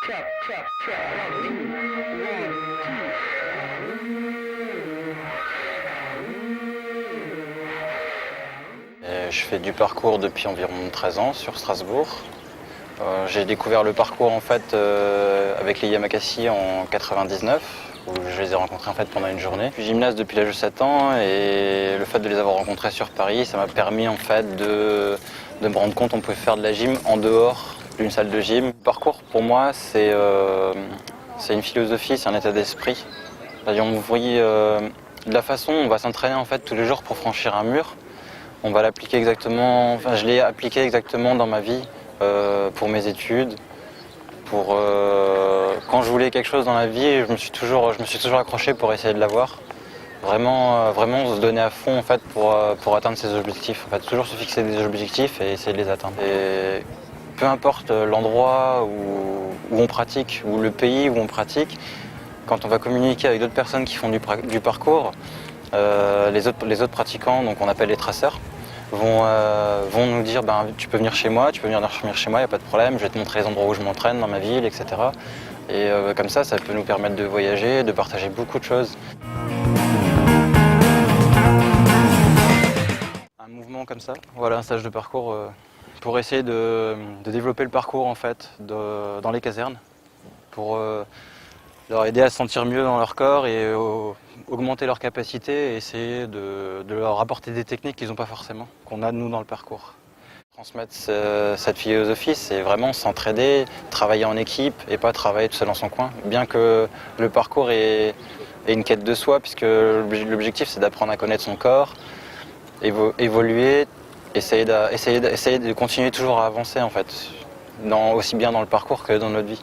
Je fais du parcours depuis environ 13 ans sur Strasbourg. J'ai découvert le parcours en fait avec les Yamakasi en 99, où je les ai rencontrés en fait pendant une journée. Je suis gymnaste depuis l'âge de 7 ans et le fait de les avoir rencontrés sur Paris, ça m'a permis en fait de me rendre compte qu'on pouvait faire de la gym en dehors d'une salle de gym. Le parcours pour moi c'est une philosophie, c'est un état d'esprit. On voit de la façon on va s'entraîner en fait tous les jours pour franchir un mur. On va l'appliquer exactement, enfin je l'ai appliqué exactement dans ma vie pour mes études, quand je voulais quelque chose dans la vie, je me suis toujours accroché pour essayer de l'avoir. Vraiment se donner à fond en fait pour atteindre ses objectifs. En fait, toujours se fixer des objectifs et essayer de les atteindre. Et peu importe l'endroit où on pratique ou le pays où on pratique, quand on va communiquer avec d'autres personnes qui font du parcours, les autres pratiquants, donc on appelle les traceurs, vont nous dire tu peux venir chez moi, il n'y a pas de problème, je vais te montrer les endroits où je m'entraîne dans ma ville, etc. Et comme ça peut nous permettre de voyager, de partager beaucoup de choses. Un mouvement comme ça, voilà un stage de parcours pour essayer de développer le parcours en fait dans les casernes, pour leur aider à se sentir mieux dans leur corps et augmenter leurs capacités et essayer de leur apporter des techniques qu'ils n'ont pas forcément, qu'on a nous dans le parcours. Transmettre cette philosophie, c'est vraiment s'entraider, travailler en équipe et pas travailler tout seul dans son coin. Bien que le parcours est une quête de soi, puisque l'objectif c'est d'apprendre à connaître son corps, évoluer, essayer de continuer toujours à avancer en fait, aussi bien dans le parcours que dans notre vie.